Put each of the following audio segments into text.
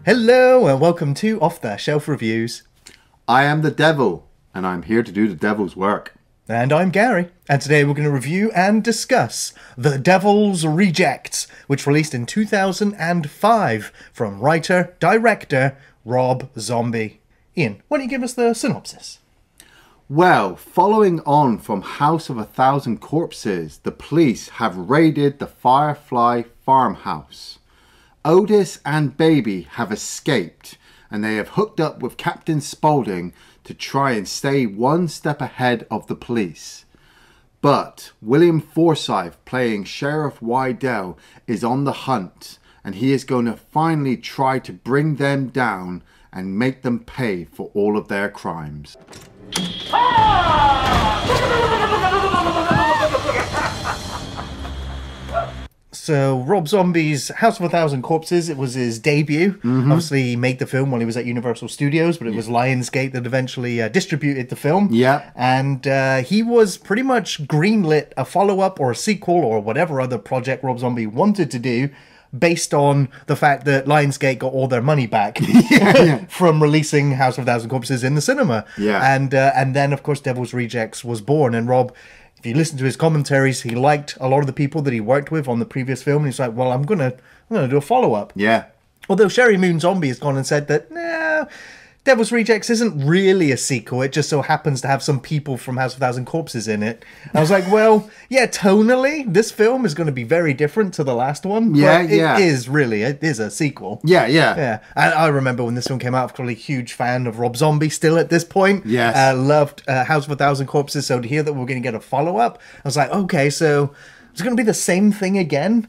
Hello and welcome to Off the Shelf Reviews. I am the devil, and I'm here to do the devil's work. And I'm Gary, and today we're going to review and discuss The Devil's Rejects, which released in 2005 from writer-director Rob Zombie. Iain, why don't you give us the synopsis? Well, following on from House of a Thousand Corpses, the police have raided the Firefly farmhouse. Otis and Baby have escaped, and they have hooked up with Captain Spaulding to try and stay one step ahead of the police. But William Forsythe, playing Sheriff Wydell, is on the hunt, and he is going to finally try to bring them down and make them pay for all of their crimes. So, Rob Zombie's House of a Thousand Corpses, it was his debut. Obviously, he made the film when he was at Universal Studios, but it was Lionsgate that eventually distributed the film. Yeah. And he was pretty much greenlit a follow-up or a sequel or whatever other project Rob Zombie wanted to do based on the fact that Lionsgate got all their money back from releasing House of a Thousand Corpses in the cinema. Yeah. And then, of course, Devil's Rejects was born. And Rob, if you listen to his commentaries, he liked a lot of the people that he worked with on the previous film. And he's like, well, I'm gonna do a follow-up. Yeah. Although Sheri Moon Zombie has gone and said that, nah, Devil's Rejects isn't really a sequel. It just so happens to have some people from House of a Thousand Corpses in it. I was like, well, yeah, tonally, this film is going to be very different to the last one. Yeah, but it is a sequel. Yeah. Yeah, and I remember when this film came out, I was probably a huge fan of Rob Zombie still at this point. Yes. Loved House of a Thousand Corpses, so to hear that we're going to get a follow-up, I was like, okay, so it's going to be the same thing again?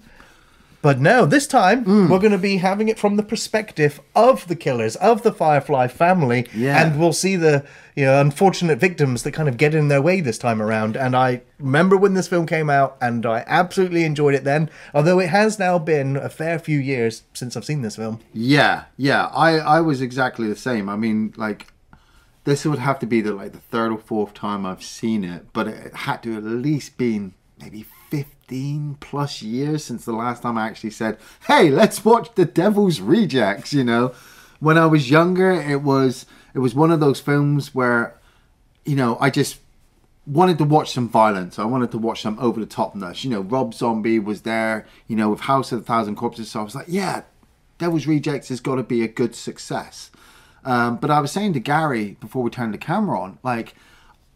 But no, this time, we're going to be having it from the perspective of the killers, of the Firefly family, and we'll see the unfortunate victims that kind of get in their way this time around. And I remember when this film came out, and I absolutely enjoyed it then, although it has now been a fair few years since I've seen this film. Yeah. I was exactly the same. I mean, like, this would have to be the third or fourth time I've seen it, but it had to at least been maybe 15 plus years since the last time I actually said, hey, let's watch The Devil's Rejects. When I was younger, it was one of those films where I just wanted to watch some violence. I wanted to watch some over the topness. Rob Zombie was there, with House of a Thousand Corpses, so I was like, yeah, Devil's Rejects has got to be a good success. But I was saying to Gary before we turned the camera on, like,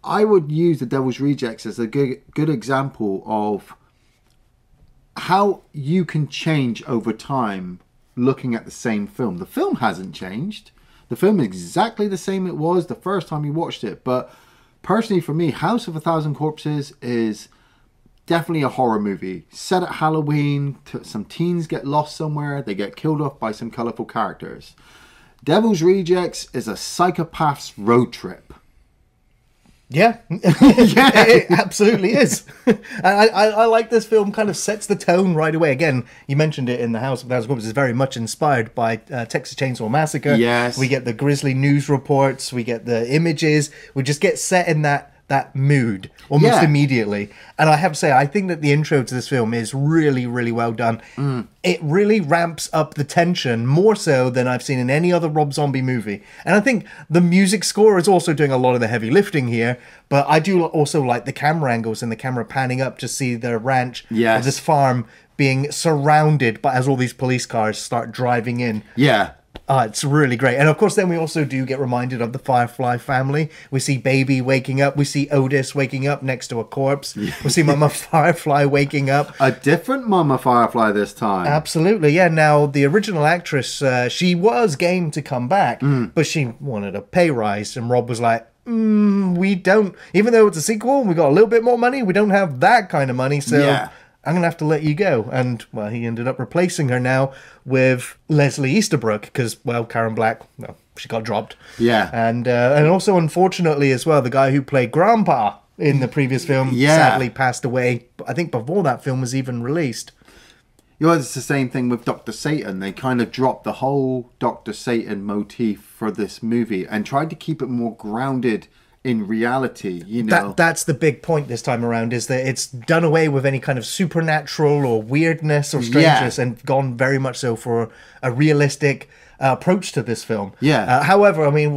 I would use The Devil's Rejects as a good example of how you can change over time looking at the same film. The film hasn't changed. The film is exactly the same it was the first time you watched it. But personally for me, House of a Thousand Corpses is definitely a horror movie. Set at Halloween, some teens get lost somewhere, they get killed off by some colourful characters. Devil's Rejects is a psychopath's road trip. Yeah, it absolutely is. I like this film, kind of sets the tone right away. Again, you mentioned it in the House of a Thousand Corpses, is very much inspired by Texas Chainsaw Massacre. Yes. We get the grisly news reports, we get the images, we just get set in that mood almost immediately. And I have to say, I think that the intro to this film is really, really well done. It really ramps up the tension more so than I've seen in any other Rob Zombie movie. And I think the music score is also doing a lot of the heavy lifting here, but I do also like the camera angles and the camera panning up to see the ranch of this farm being surrounded by as all these police cars start driving in. Yeah. It's really great. And of course, then we also do get reminded of the Firefly family. We see Baby waking up. We see Otis waking up next to a corpse. We see Mama Firefly waking up. A different Mama Firefly this time. Absolutely, yeah. Now, the original actress, she was game to come back, but she wanted a pay rise. And Rob was like, we don't, even though it's a sequel, we got a little bit more money, we don't have that kind of money, so I'm going to have to let you go. And, well, he ended up replacing her now with Leslie Easterbrook because, well, Karen Black, well, she got dropped. Yeah. And also, unfortunately, as well, the guy who played Grandpa in the previous film sadly passed away, I think before that film was even released. It's the same thing with Dr. Satan. They kind of dropped the whole Dr. Satan motif for this movie and tried to keep it more grounded in reality, That's the big point this time around, is that it's done away with any kind of supernatural or weirdness or strangeness and gone very much so for a realistic approach to this film. Yeah. However, I mean,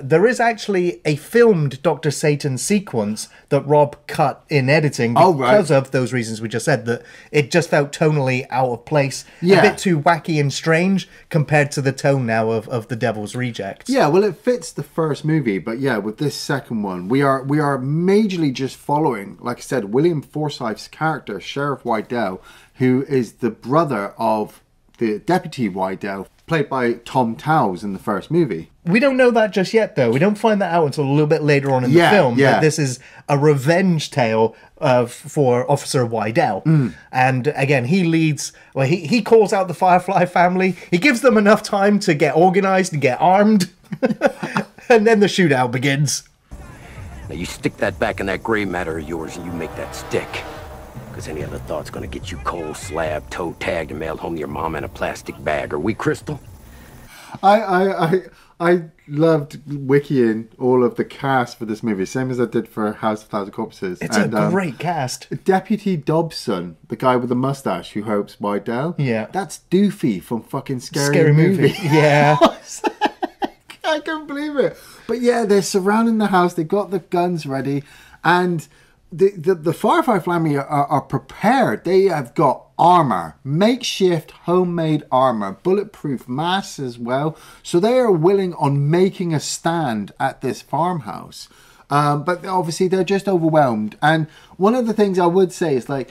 there is actually a filmed Dr. Satan sequence that Rob cut in editing because of those reasons we just said, that it just felt tonally out of place, a bit too wacky and strange compared to the tone now of The Devil's Rejects. Yeah, well, it fits the first movie, but yeah, with this second one, we are majorly just following, like I said, William Forsythe's character, Sheriff Wydell, who is the brother of the Deputy Wydell, played by Tom Towles in the first movie. We don't know that just yet, though. We don't find that out until a little bit later on in the film. Yeah. That this is a revenge tale for Officer Wydell. And again, he leads... Well, he calls out the Firefly family. He gives them enough time to get organised and get armed. And then the shootout begins. Now you stick that back in that gray matter of yours and you make that stick. Because any other thought's gonna get you cold slab, toe tagged, and mailed home to your mom in a plastic bag. Are we, Crystal? I loved wikiing all of the cast for this movie, same as I did for House of Thousand Corpses. It's a great cast. Deputy Dobson, the guy with the mustache who helps Wydell. Yeah. That's Doofy from fucking Scary Movie. Yeah. I can't believe it. But yeah, they're surrounding the house. They've got the guns ready. And the Firefly family are prepared. They have got armor, makeshift homemade armor, bulletproof masks as well. So they are willing on making a stand at this farmhouse. But obviously they're just overwhelmed. And one of the things I would say is, like,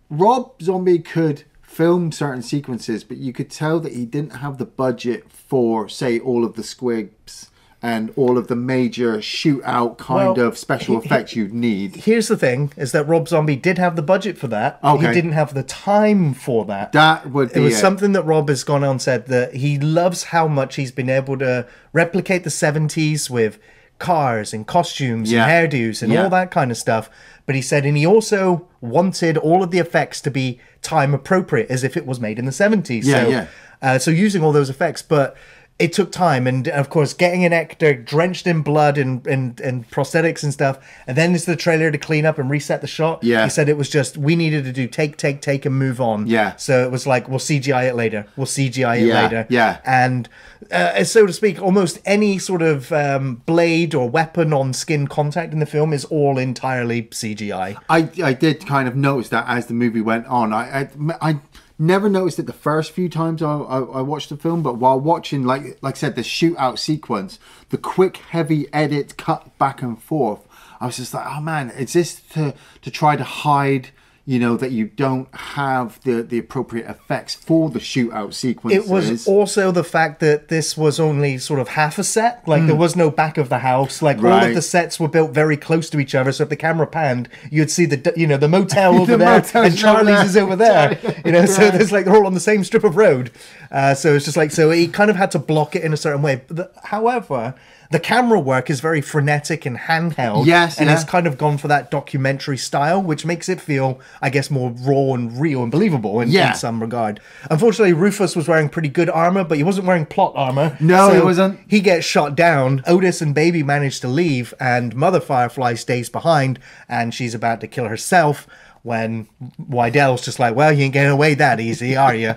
Rob Zombie could film certain sequences, but you could tell that he didn't have the budget for, say, all of the squigs and all of the major shootout kind of special effects you'd need. Here's the thing, is that Rob Zombie did have the budget for that. Okay. He didn't have the time for that. That would be it. Was something that Rob has gone on and said that he loves how much he's been able to replicate the 70s with cars and costumes and hairdos and all that kind of stuff. But he said, and he also wanted all of the effects to be time appropriate, as if it was made in the 70s. So using all those effects, but it took time, and of course getting an actor drenched in blood and prosthetics and stuff, and then it's the trailer to clean up and reset the shot. He said it was just, we needed to do take and move on. So it was like, we'll CGI it later, and so to speak, almost any sort of blade or weapon on skin contact in the film is all entirely CGI. I did kind of notice that as the movie went on. I never noticed it the first few times I watched the film, but while watching, like I said, the shootout sequence, the quick, heavy edit cut back and forth, I was just like, oh man, is this to try to hide, you know, that you don't have the appropriate effects for the shootout sequences? It was also the fact that this was only sort of half a set. Like, there was no back of the house. Like, all of the sets were built very close to each other. So if the camera panned, you'd see the motel over there, and Charlie's is over there. So there's like, they're all on the same strip of road. So it's just like, so he kind of had to block it in a certain way. However, the camera work is very frenetic and handheld. And it's kind of gone for that documentary style, which makes it feel, I guess, more raw and real and believable in some regard. Unfortunately, Rufus was wearing pretty good armor, but he wasn't wearing plot armor. No, he wasn't. He gets shot down. Otis and Baby manage to leave, and Mother Firefly stays behind, and she's about to kill herself when Wydell's just like, well, you ain't getting away that easy, are you?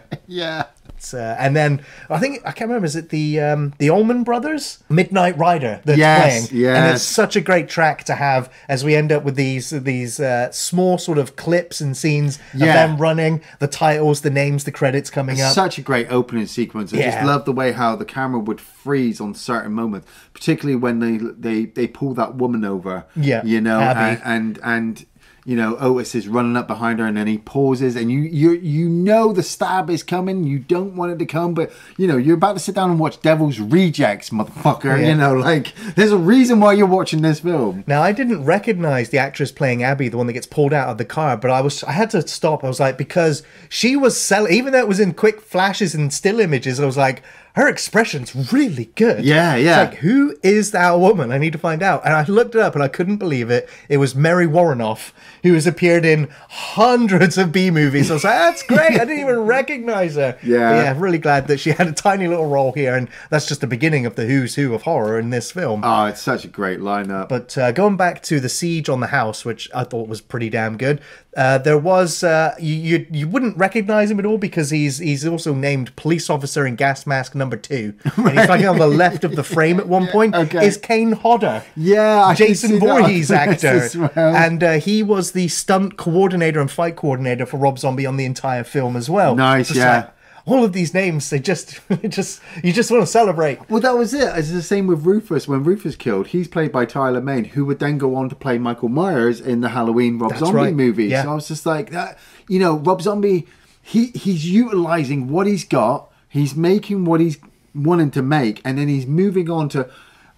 And then I can't remember, is it the Allman Brothers, Midnight Rider that's playing? And it's such a great track to have as we end up with these small sort of clips and scenes of them running, the titles, the names, the credits coming up. Such a great opening sequence. I just love the way how the camera would freeze on certain moments, particularly when they pull that woman over. You know, Abby. and you know, Otis is running up behind her, and then he pauses, and you know the stab is coming. You don't want it to come, but you know you're about to sit down and watch Devil's Rejects, motherfucker. You know, like, there's a reason why you're watching this film. Now, I didn't recognize the actress playing Abby, the one that gets pulled out of the car, but I had to stop. I was like, because she was selling, even though it was in quick flashes and still images, I was like, her expression's really good. It's like, who is that woman? I need to find out. And I looked it up and I couldn't believe it. It was Mary Warrenoff, who has appeared in hundreds of B movies. I was like, that's great. I didn't even recognize her. But I'm really glad that she had a tiny little role here. And that's just the beginning of the who's who of horror in this film. Oh, it's such a great lineup. But going back to the siege on the house, which I thought was pretty damn good. There was you wouldn't recognize him at all because he's also named police officer in gas mask number number 2. And he's like on the left of the frame at one point. Is Kane Hodder. Yeah, Jason Voorhees actor. Well. And he was the stunt coordinator and fight coordinator for Rob Zombie on the entire film as well. Nice, yeah. All of these names, you just want to celebrate. Well, that was it. It's the same with Rufus. When Rufus killed, he's played by Tyler Mane, who would then go on to play Michael Myers in the Halloween Rob Zombie movie. Yeah. So I was just like, that. You know, Rob Zombie, he's utilizing what he's got. He's making what he's wanting to make, and then he's moving on to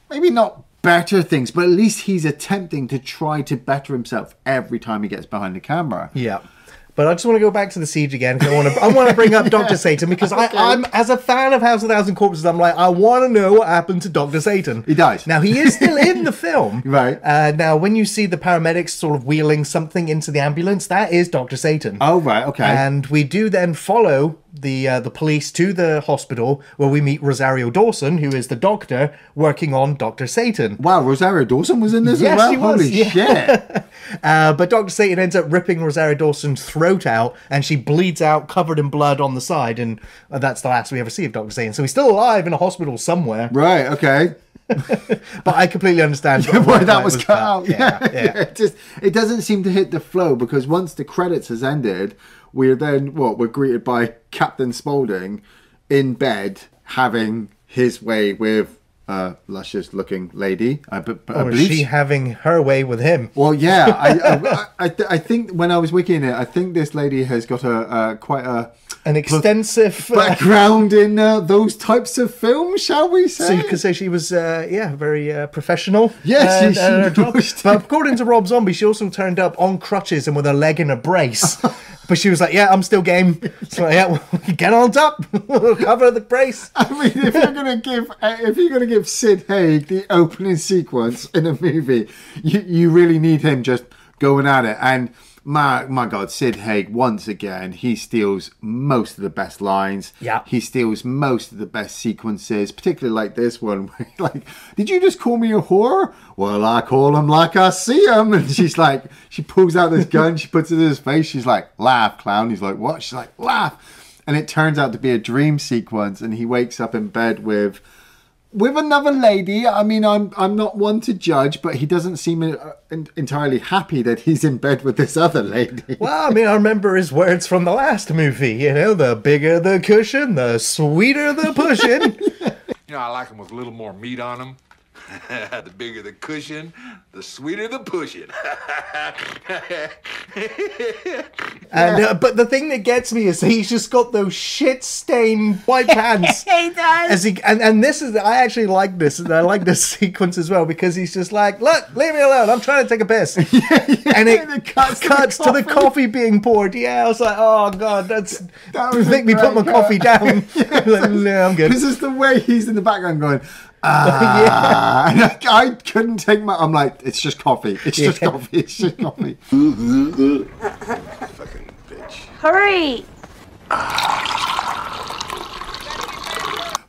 maybe not better things, but at least he's attempting to try to better himself every time he gets behind the camera. Yeah. But I just want to go back to the Siege again because I want to bring up Dr. Satan because I'm as a fan of House of a Thousand Corpses, I'm like, I want to know what happened to Dr. Satan. He dies. Now, he is still in the film. Right. Now, when you see the paramedics sort of wheeling something into the ambulance, that is Dr. Satan. Oh, right, okay. And we do then follow the police to the hospital where we meet Rosario Dawson, who is the doctor working on Dr. Satan. Wow, Rosario Dawson was in this as well? She was. Holy shit. But Dr. Satan ends up ripping Rosario Dawson's throat out, and she bleeds out covered in blood on the side, and that's the last we ever see of Dr. Satan. So he's still alive in a hospital somewhere. Right, okay. But I completely understand why that was cut out. Yeah. It doesn't seem to hit the flow, because once the credits has ended, we're greeted by Captain Spaulding in bed having his way with luscious looking lady. Or is she having her way with him? Well, yeah. I think when I was wikiing it, I think this lady has got an extensive background in those types of films, shall we say? So you could say she was, very professional. Yes, she her job. knows. But according to Rob Zombie, she also turned up on crutches and with her leg in a brace. But she was like, "Yeah, I'm still game." So yeah, get on top, cover the brace. I mean, if you're gonna give Sid Haig the opening sequence in a movie, you really need him just going at it. And my God, Sid Haig, once again, he steals most of the best lines. Yeah. He steals most of the best sequences, particularly like this one. Where like, did you just call me a whore? Well, I call him like I see him. And she's like, she pulls out this gun, she puts it in his face. She's like, laugh, clown. He's like, what? She's like, laugh. And it turns out to be a dream sequence. And he wakes up in bed with another lady. I mean, I'm not one to judge, but he doesn't seem entirely happy that he's in bed with this other lady. Well, I mean, I remember his words from the last movie. You know, the bigger the cushion, the sweeter the pushing. You know, I like them with a little more meat on them. The bigger the cushion, the sweeter the pushing. And but the thing that gets me is he's just got those shit-stained white pants. He does. And this is, I actually like this. And I like this sequence as well because he's just like, look, leave me alone. I'm trying to take a piss. And it cuts to the coffee being poured. Yeah, I was like, oh God, that make me put my coffee down. Like, no, I'm good. This is the way he's in the background going, yeah. And I couldn't take I'm like, it's just coffee. It's just coffee. It's just coffee. Fucking bitch. Hurry!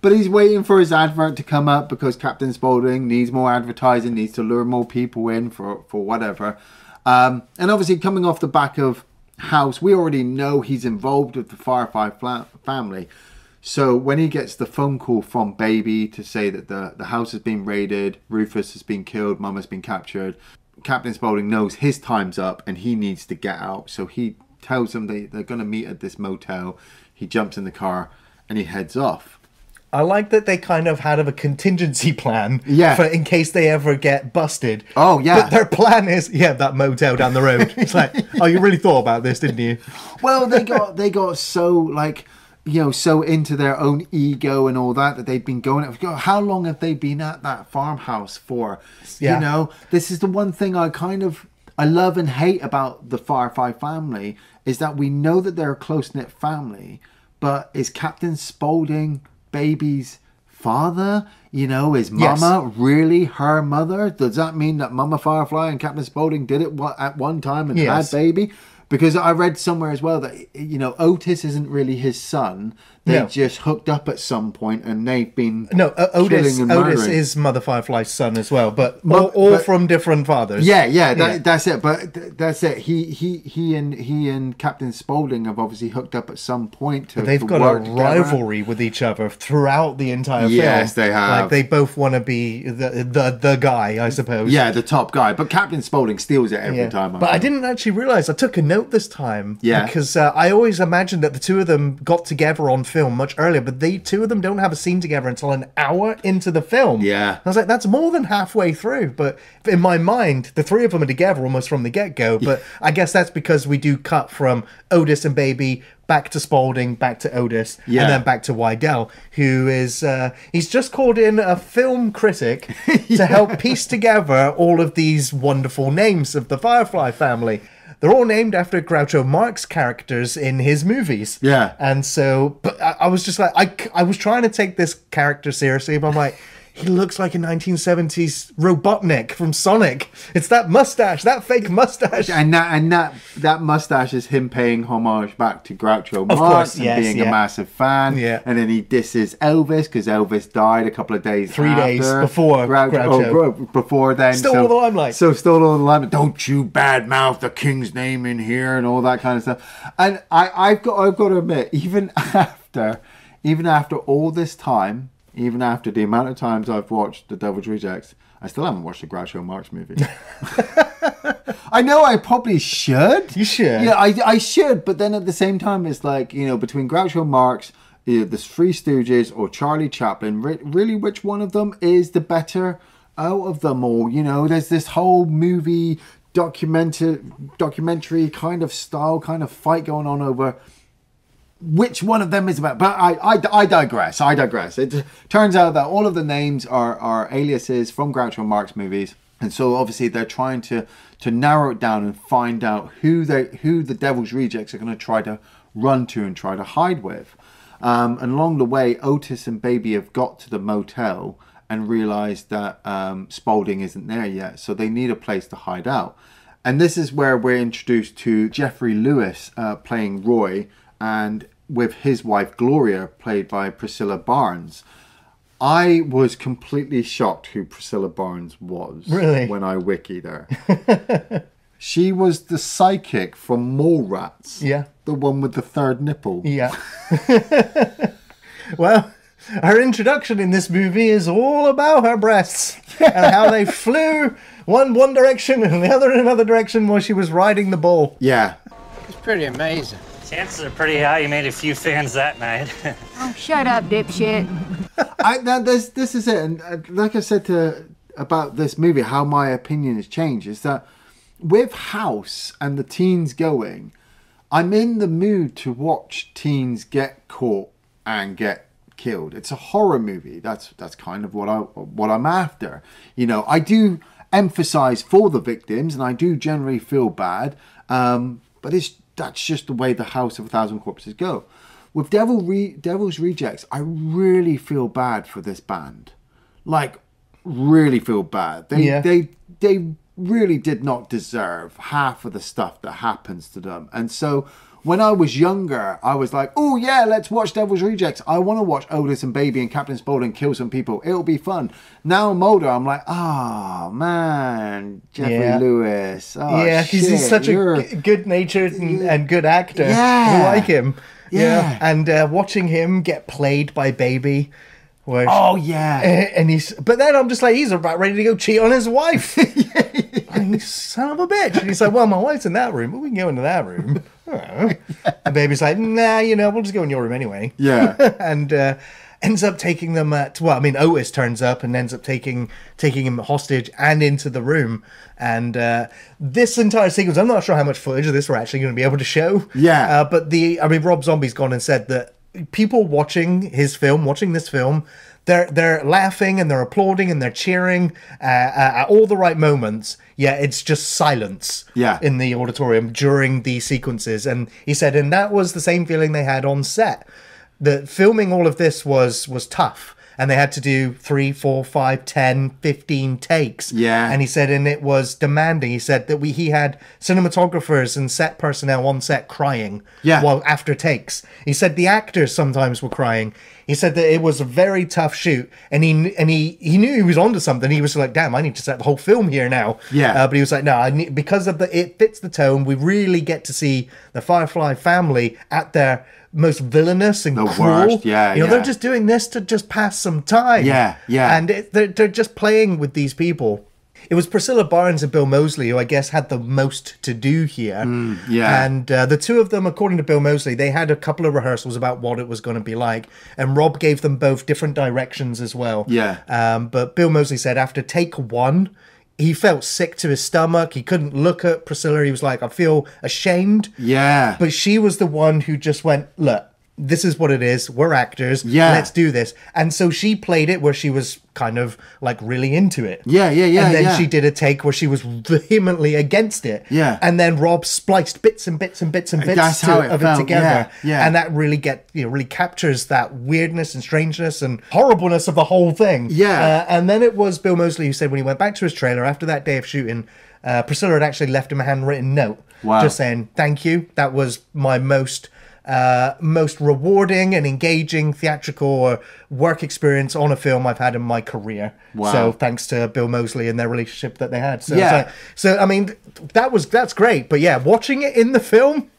But he's waiting for his advert to come up because Captain Spaulding needs more advertising, needs to lure more people in for whatever. And obviously coming off the back of House, we already know he's involved with the Firefly family. So when he gets the phone call from Baby to say that the house has been raided, Rufus has been killed, Mum has been captured, Captain Spaulding knows his time's up and he needs to get out. So he tells them they're going to meet at this motel. He jumps in the car and he heads off. I like that they kind of had a contingency plan for in case they ever get busted. Oh, yeah. But their plan is, that motel down the road. It's like, oh, you really thought about this, didn't you? Well, they got so, like, you know, so into their own ego and all that they've been going. How long have they been at that farmhouse for? Yeah. You know, this is the one thing I love and hate about the Firefly family is that we know that they're a close-knit family, but is Captain Spaulding Baby's father? You know, is Mama really her mother? Does that mean that Mama Firefly and Captain Spaulding did it at one time and had Baby? Because I read somewhere as well that, you know, Otis isn't really his son. They just hooked up at some point and they've been Otis is Mother Firefly's son as well, but all from different fathers. That's it. But that's it. He and Captain Spaulding have obviously hooked up at some point. They've got a rivalry with each other throughout the entire film. Yes, they have. Like they both want to be the guy, I suppose. Yeah, the top guy. But Captain Spaulding steals it every time. But I didn't actually realise. I took a note this time. Yeah. Because I always imagined that the two of them got together on film much earlier, but the two of them don't have a scene together until an hour into the film. Yeah. I was like, that's more than halfway through. But in my mind, the three of them are together almost from the get-go. But I guess that's because we do cut from Otis and Baby back to Spaulding, back to Otis, and then back to Wydell, who is, he's just called in a film critic to help piece together all of these wonderful names of the Firefly family. They're all named after Groucho Marx characters in his movies. Yeah. And so, but I was just like, I was trying to take this character seriously, but I'm like, he looks like a 1970s Robotnik from Sonic. It's that mustache, that fake mustache. And that mustache is him paying homage back to Groucho Marx and being a massive fan. Yeah. And then he disses Elvis because Elvis died a couple of days 3 days before Groucho. Before then. Stole all the limelight. So stole all the limelight. Don't you badmouth the king's name in here and all that kind of stuff. And I've got to admit, even after all this time, even after the amount of times I've watched The Devil's Rejects, I still haven't watched the Groucho Marx movie. I know I probably should. You should. Yeah, I should. But then at the same time, it's like, you know, between Groucho Marx, the Three Stooges, or Charlie Chaplin, really, which one of them is the better out of them all? You know, there's this whole movie documentary kind of style, kind of fight going on over which one of them is about. But I digress. It turns out that all of the names are aliases from Groucho Marx movies, and so obviously they're trying to narrow it down and find out who the Devil's Rejects are going to try to run to and try to hide with. And along the way, Otis and Baby have got to the motel and realised that Spaulding isn't there yet, so they need a place to hide out. And this is where we're introduced to Jeffrey Lewis playing Roy, and with his wife Gloria, played by Priscilla Barnes. I was completely shocked who Priscilla Barnes was. Really? When I wikied her. She was the psychic from Mallrats. Yeah. The one with the third nipple. Yeah. Well, her introduction in this movie is all about her breasts and how they flew one direction and the other in another direction while she was riding the bull. Yeah. It's pretty amazing. Chances are pretty high you made a few fans that night. Oh, shut up, dipshit. This is it. And like I said about this movie, how my opinion has changed is that with House and the teens going, I'm in the mood to watch teens get caught and get killed. It's a horror movie. That's kind of what I'm after. You know, I do emphasize for the victims, and I do generally feel bad. But that's just the way the House of a Thousand Corpses go. With Devil's Rejects, I really feel bad for this band. Like, really feel bad. They really did not deserve half of the stuff that happens to them. And so when I was younger, I was like, oh yeah, let's watch Devil's Rejects. I want to watch Otis and Baby and Captain Spaulding kill some people. It'll be fun. Now I'm older, I'm like, oh man, Jeffrey Lewis. Oh, yeah, he's such a good-natured and good actor. Yeah. I like him. Yeah. And watching him get played by Baby. Oh yeah. And but then I'm just like, he's about ready to go cheat on his wife. You son of a bitch. And he's like, well, my wife's in that room, but we can go into that room. And Baby's like, nah, we'll just go in your room anyway. Yeah. And ends up taking them Otis turns up and ends up taking him hostage and into the room. And this entire sequence, I'm not sure how much footage of this we're actually going to be able to show. Yeah. But Rob Zombie's gone and said that people watching this film, they're laughing and they're applauding and they're cheering at all the right moments. Yeah, it's just silence in the auditorium during the sequences. And he said, and that was the same feeling they had on set. The filming all of this was tough. and they had to do 3, 4, 5, 10, 15 takes. Yeah. And he said, and it was demanding. He said that he had cinematographers and set personnel on set crying while after takes. He said the actors sometimes were crying. He said that it was a very tough shoot, and he knew he was onto something. He was like, "Damn, I need to set the whole film here now." Yeah. But he was like, "No, because of it fits the tone. We really get to see the Firefly family at their most villainous and cruel. Worst. Yeah, they're just doing this to just pass some time. Yeah, yeah. And they're just playing with these people." It was Priscilla Barnes and Bill Moseley who I guess had the most to do here. Yeah. And the two of them, according to Bill Moseley, they had a couple of rehearsals about what it was going to be like. And Rob gave them both different directions as well. Yeah. But Bill Moseley said after take one, he felt sick to his stomach. He couldn't look at Priscilla. He was like, I feel ashamed. Yeah. But she was the one who just went, look, this is what it is. We're actors. Yeah. Let's do this. And so she played it where she was kind of like really into it. Yeah. And then she did a take where she was vehemently against it. Yeah. And then Rob spliced bits and bits and bits and bits That's how it of felt. it together. Yeah. And that really really captures that weirdness and strangeness and horribleness of the whole thing. Yeah. And then it was Bill Moseley who said when he went back to his trailer after that day of shooting, Priscilla had actually left him a handwritten note. Wow. Just saying, thank you. That was my most rewarding and engaging theatrical or work experience on a film I've had in my career. Wow. So thanks to Bill Moseley and their relationship that they had. So, Yeah. so I mean, that's great. But yeah, watching it in the film,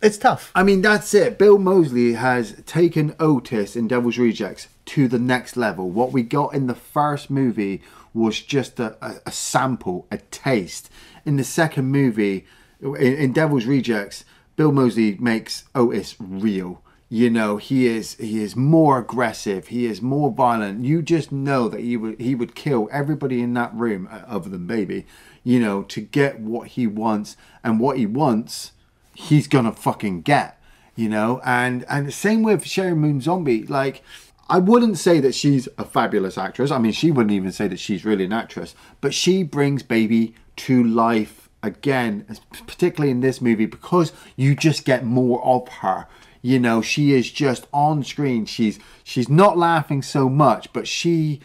it's tough. I mean, that's it. Bill Moseley has taken Otis in Devil's Rejects to the next level. What we got in the first movie was just a sample, a taste. In the second movie, in Devil's Rejects, Bill Moseley makes Otis real. You know, he is more aggressive. He is more violent. You just know that he would kill everybody in that room, other than Baby, you know, to get what he wants. And what he wants, he's gonna fucking get, you know. And the same with Sheri Moon Zombie. Like, I wouldn't say that she's a fabulous actress. I mean, she wouldn't even say that she's really an actress. But she brings Baby to life again, particularly in this movie, because you just get more of her. You know, she is just on screen. She's not laughing so much, but she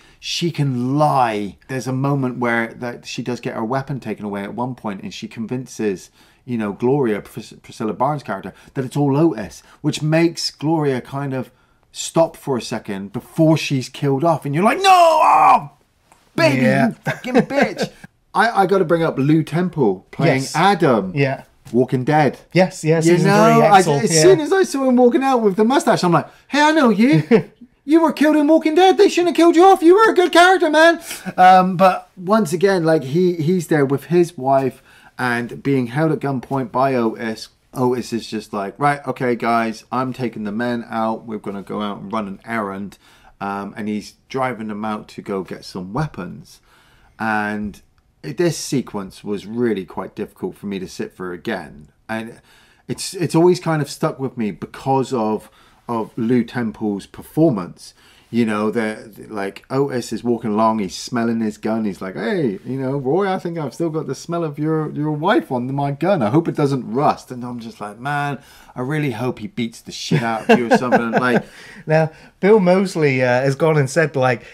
can lie. There's a moment where that she does get her weapon taken away at one point, and she convinces, you know, Gloria, Priscilla Barnes' character, that it's all Otis, which makes Gloria kind of stop for a second before she's killed off, and you're like, no, oh, baby, you fucking bitch. I got to bring up Lou Temple playing Adam. Yeah. Walking Dead. Yes, You season know, 3, Axel. as soon as I saw him walking out with the mustache, I'm like, hey, I know you. You were killed in Walking Dead. They shouldn't have killed you off. You were a good character, man. But once again, like he's there with his wife and being held at gunpoint by Otis. Otis is just like, right, okay, guys, I'm taking the men out. We're going to go out and run an errand. And he's driving them out to go get some weapons. And this sequence was really quite difficult for me to sit through again, and it's always kind of stuck with me because of Lou Temple's performance. You know, that like Otis is walking along, he's smelling his gun, he's like, hey, you know, Roy, I think I've still got the smell of your wife on my gun. I hope it doesn't rust. And I'm just like, man, I really hope he beats the shit out of you or something. Like, now Bill Moseley has gone and said like,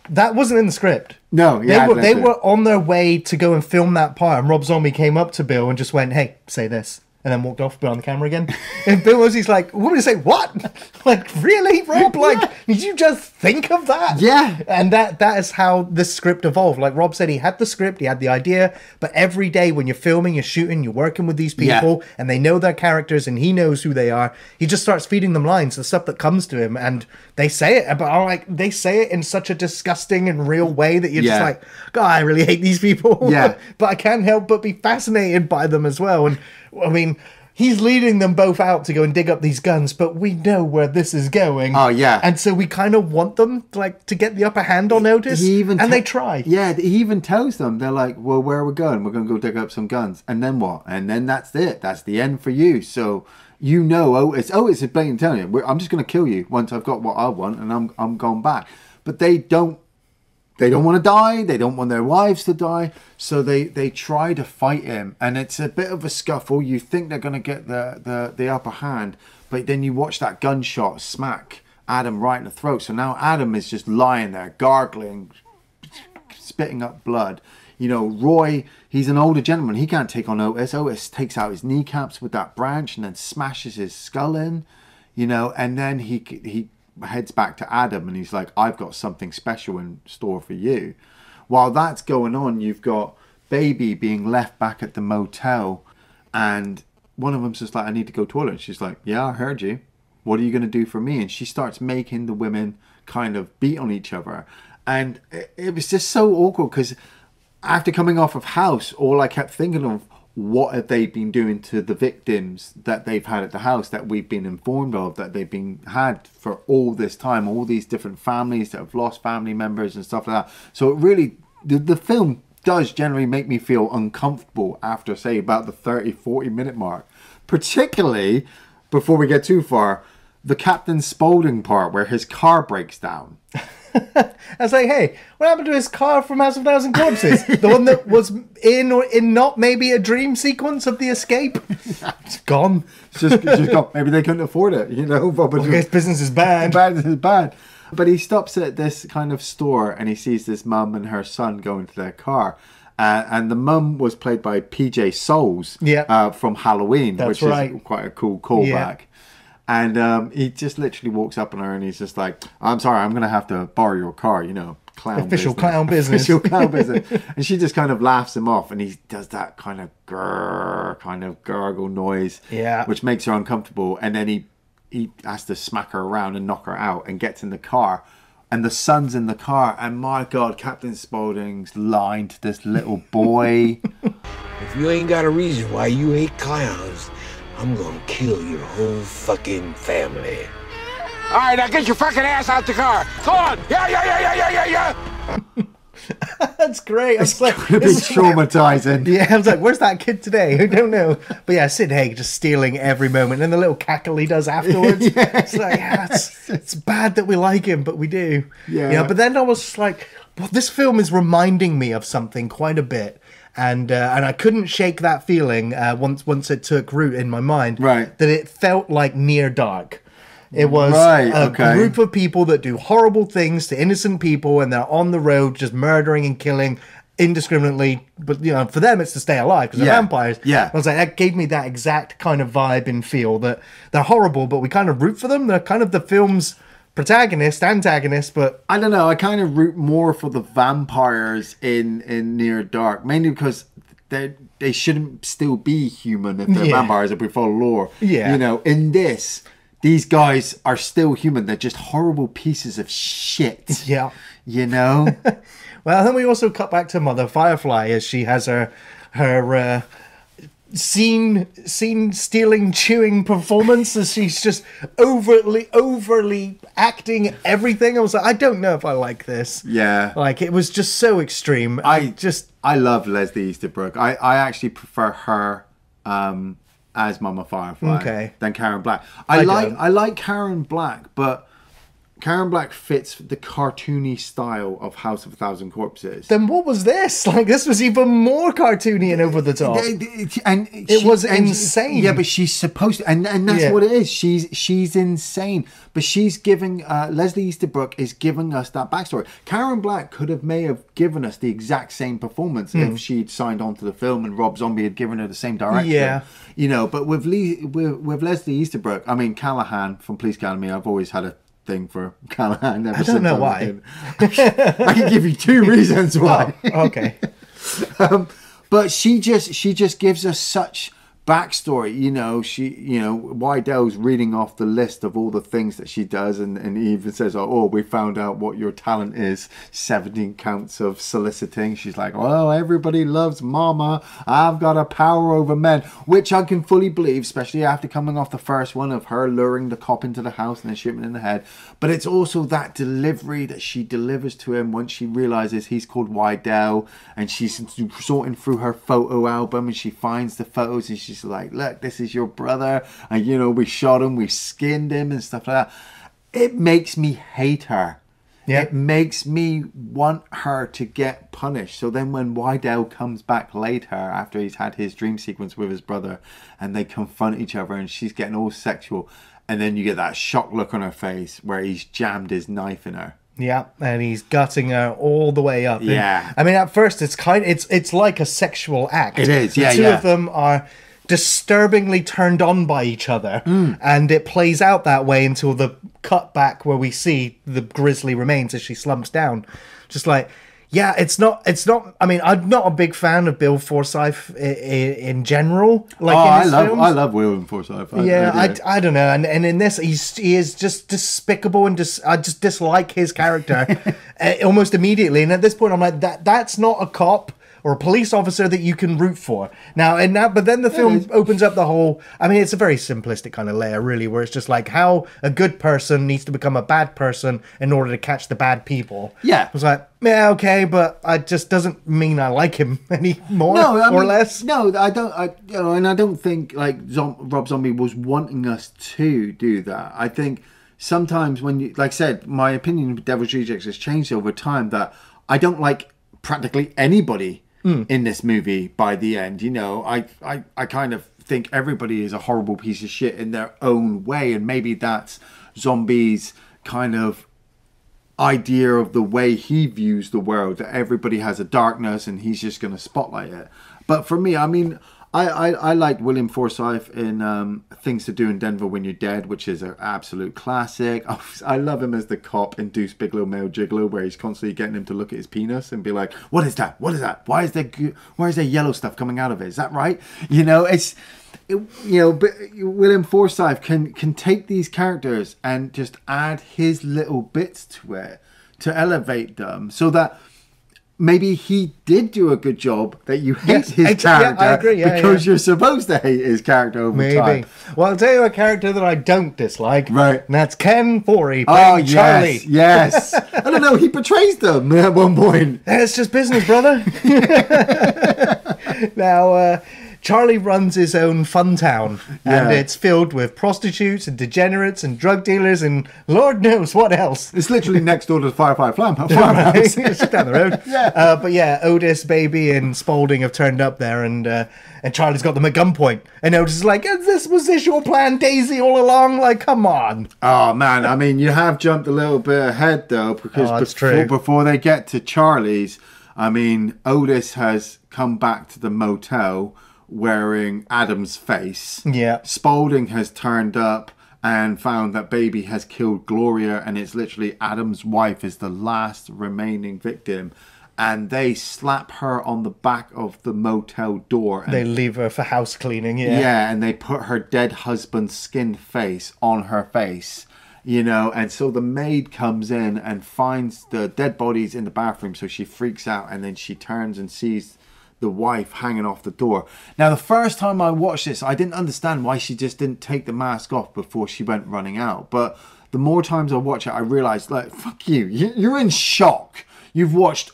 that wasn't in the script. No, yeah, they were on their way to go and film that part, and Rob Zombie came up to Bill and just went, "Hey, say this," and then walked off, put on the camera again. And Bill Moseley's like, "What would you say? What? Like, really, Rob? Like, did you just think of that?" Yeah. And that is how the script evolved. Like Rob said, he had the script, he had the idea, but every day when you're filming, you're shooting, you're working with these people, and they know their characters, and he knows who they are. He just starts feeding them lines, the stuff that comes to him, and they say it, but they say it in such a disgusting and real way that you're just like, God, I really hate these people. Yeah. But I can't help but be fascinated by them as well. And I mean, he's leading them both out to go and dig up these guns, but we know where this is going. Oh, yeah. And so we kind of want them to get the upper hand on Otis, and they try. Yeah, he even tells them, they're like, well, where are we going? We're going to go dig up some guns. And then what? And then that's it. That's the end for you. So, you know, Otis is blatantly telling you, I'm just going to kill you once I've got what I want, and I'm going back. But they don't want to die. They don't want their wives to die. So they try to fight him, and it's a bit of a scuffle. You think they're going to get the upper hand, but then you watch that gunshot smack Adam right in the throat. So now Adam is just lying there, gargling, spitting up blood. You know, Roy, he's an older gentleman. He can't take on Otis. Otis takes out his kneecaps with that branch and then smashes his skull in, you know, and then he heads back to Adam and he's like, I've got something special in store for you. While that's going on, you've got Baby being left back at the motel and one of them's just like, I need to go to the toilet. And she's like, yeah, I heard you. What are you going to do for me? And she starts making the women kind of beat on each other. And it was just so awkward because after coming off of House, all I kept thinking of, what have they been doing to the victims that they've had at the house that we've been informed of, that they've been had for all this time, all these different families that have lost family members and stuff like that. So it really, the film does generally make me feel uncomfortable after, say, about the 30-40 minute mark. Particularly, before we get too far, the Captain Spaulding part where his car breaks down. I was like, hey, what happened to his car from House of Thousand Corpses? The one that was in or in not maybe a dream sequence of the escape? It's gone. It's just gone. Maybe they couldn't afford it, you know. But Business is bad. Business is bad. But he stops at this kind of store and he sees this mum and her son go into their car. And the mum was played by PJ Souls from Halloween, which is quite a cool callback. Yeah. And he just literally walks up on her and he's just like, I'm sorry, I'm going to have to borrow your car, you know, Official clown business. Official clown business. And she just kind of laughs him off and he does that kind of gargle noise, which makes her uncomfortable. And then he has to smack her around and knock her out and gets in the car. And the son's in the car. And my God, Captain Spaulding's line to this little boy. If you ain't got a reason why you hate clowns, I'm gonna kill your whole fucking family. All right, now get your fucking ass out the car. Come on. Yeah. That's great. It's like, gonna be traumatizing. Yeah, I was like, where's that kid today? I don't know. But yeah, Sid Haig just stealing every moment. And the little cackle he does afterwards. It's like, it's bad that we like him, but we do. Yeah. But then I was just like, well, this film is reminding me of something quite a bit. And I couldn't shake that feeling once it took root in my mind. Right. That it felt like Near Dark. It was a group of people that do horrible things to innocent people, and they're on the road just murdering and killing indiscriminately. But you know, for them, it's to stay alive because they're vampires. Yeah. I was like, that gave me that exact kind of vibe and feel that they're horrible, but we kind of root for them. They're kind of the film's antagonist, but I don't know. I kind of root more for the vampires in Near Dark, mainly because they shouldn't still be human if they're vampires if we follow lore. Yeah. You know, in this, these guys are still human. They're just horrible pieces of shit. Yeah. You know? Well, then we also cut back to Mother Firefly as she has her scene stealing chewing performance as she's just overly acting everything. I was like, I don't know if I like this. Yeah. Like, it was just so extreme. I love Leslie Easterbrook. I actually prefer her as Mama Firefly than Karen Black. I like Karen Black, but Karen Black fits the cartoony style of House of a Thousand Corpses. Then what was this? Like, this was even more cartoony and over the top. And it was insane. Yeah, but she's supposed to, and that's what it is. She's insane. But she's giving, Leslie Easterbrook is giving us that backstory. Karen Black may have given us the exact same performance if she'd signed on to the film and Rob Zombie had given her the same direction. Yeah. You know, but with Leslie Easterbrook, I mean, Callahan from Police Academy, I've always had a thing for Callahan. I don't know why. I can give you two reasons why. Oh, okay. But she just gives us such backstory. You know, Wydell's reading off the list of all the things that she does, and he even says, "Oh, we found out what your talent is. 17 counts of soliciting." She's like, "Well, everybody loves Mama. I've got a power over men," which I can fully believe, especially after coming off the first one of her luring the cop into the house and then shooting him in the head. But it's also that delivery that she delivers to him once she realizes he's called Wydell, and she's sorting through her photo album and she finds the photos and she's like, "Look, this is your brother, and you know, we shot him, we skinned him and stuff like that." It makes me hate her. Yeah. It makes me want her to get punished. So then when Wydell comes back later after he's had his dream sequence with his brother and they confront each other and she's getting all sexual, and then you get that shocked look on her face where he's jammed his knife in her. Yeah, and he's gutting her all the way up. Yeah. And, I mean, at first it's like a sexual act. It is, yeah, The two yeah. of them are disturbingly turned on by each other, and it plays out that way until the cut back where we see the grisly remains as she slumps down. Just like, yeah, it's not. I mean, I'm not a big fan of Bill Forsyth in general. Like, in his films. I love William Forsythe. I don't know, and in this he is just despicable, and I just dislike his character almost immediately. And at this point, I'm like, that's not a cop or a police officer that you can root for. But then the film opens up the whole. I mean, it's a very simplistic kind of layer, really, where it's just like how a good person needs to become a bad person in order to catch the bad people. Yeah, I was like, yeah, okay, but it just doesn't mean I like him anymore, or less. No, I don't. And I don't think like Rob Zombie was wanting us to do that. I think sometimes when you, like I said, my opinion of Devil's Rejects has changed over time. That I don't like practically anybody in this movie by the end. You know, I kind of think everybody is a horrible piece of shit in their own way, and maybe that's Zombie's kind of idea of the way he views the world, that everybody has a darkness and he's just going to spotlight it. But for me, I mean, I liked William Forsythe in Things to Do in Denver When You're Dead, which is an absolute classic. I love him as the cop in Deuce Bigalow Male Gigolo, where he's constantly getting him to look at his penis and be like, what is that? What is that? Why is there yellow stuff coming out of it? Is that right? You know, but William Forsythe can take these characters and just add his little bits to it to elevate them, so that maybe he did do a good job that you hate his character. I agree, because you're supposed to hate his character over time. Well, I'll tell you a character that I don't dislike. Right. And that's Ken Forey playing Charlie. Yes. I don't know, he betrays them at one point. It's just business, brother. Now, Charlie runs his own fun town, and it's filled with prostitutes and degenerates and drug dealers and Lord knows what else. It's literally next door to the Firefly Farmhouse. It's just down the road. But yeah, Otis, Baby, and Spaulding have turned up there, and Charlie's got them at gunpoint. And Otis is like, was this your plan, Daisy, all along? Like, come on. Oh, man. I mean, you have jumped a little bit ahead, though, because before they get to Charlie's, I mean, Otis has come back to the motel wearing Adam's face. Yeah. Spaulding has turned up and found that Baby has killed Gloria, and it's literally Adam's wife is the last remaining victim. And they slap her on the back of the motel door. And they leave her for house cleaning, Yeah, and they put her dead husband's skinned face on her face. You know, and so the maid comes in and finds the dead bodies in the bathroom, so she freaks out, and then she turns and sees the wife hanging off the door. Now, the first time I watched this, I didn't understand why she just didn't take the mask off before she went running out. But the more times I watch it, I realized, like, fuck you. You're in shock. You've watched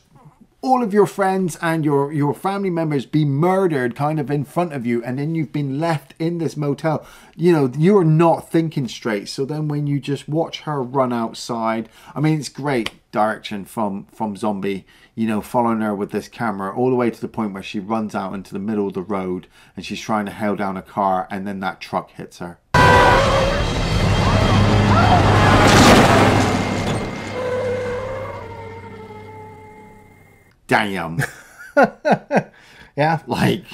all of your friends and your family members be murdered kind of in front of you, and then you've been left in this motel. You know, you're not thinking straight. So then when you just watch her run outside, I mean, it's great direction from Zombie, you know, following her with this camera all the way to the point where she runs out into the middle of the road and she's trying to hail down a car, and then that truck hits her. Damn. Yeah. Like,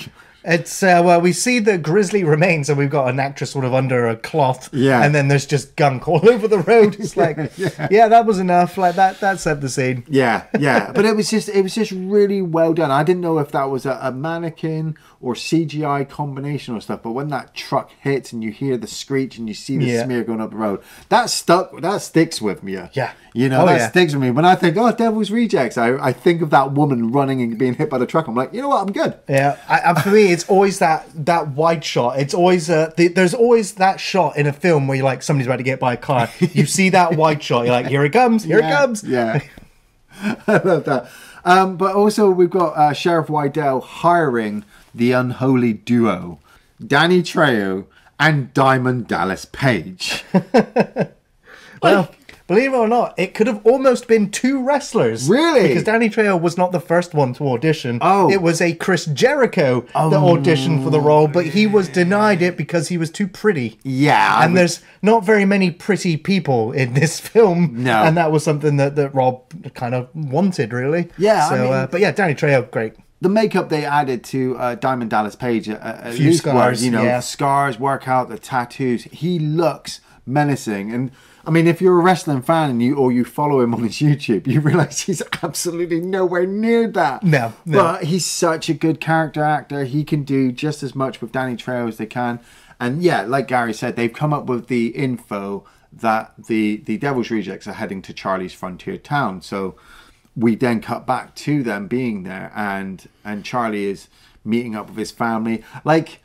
it's well, we see the grisly remains, and we've got an actress sort of under a cloth, and then there's just gunk all over the road. It's like, that was enough. Like that set the scene. But it was just really well done. I didn't know if that was a mannequin or CGI combination or stuff, but when that truck hits and you hear the screech and you see the smear going up the road, that sticks with me. You know, sticks with me. When I think, Devil's Rejects, I think of that woman running and being hit by the truck. I'm like, you know what, I'm good. And for me, it's always that wide shot. It's always there's always that shot in a film where you're like, somebody's about to get by a car. You see that wide shot, you're like, here it comes, here it comes. Yeah. I love that. But also we've got Sheriff Wydell hiring the unholy duo, Danny Trejo and Diamond Dallas Page. Well, believe it or not, it could have almost been 2 wrestlers. Really? Because Danny Trejo was not the first one to audition. Oh. It was a Chris Jericho that auditioned for the role, but he was denied it because he was too pretty. Yeah. And there's not very many pretty people in this film. No. And that was something that Rob kind of wanted, really. Yeah, So, I mean, but yeah, Danny Trejo, great. the makeup they added to Diamond Dallas Page, at Few least scars, scars, work out the tattoos. He looks menacing, and I mean, if you're a wrestling fan and you follow him on his YouTube, you realize he's absolutely nowhere near that. No. But he's such a good character actor. He can do just as much with Danny Trejo as they can. And yeah, like Gary said, they've come up with the info that the Devil's Rejects are heading to Charlie's frontier town. So we then cut back to them being there, and Charlie is meeting up with his family. Like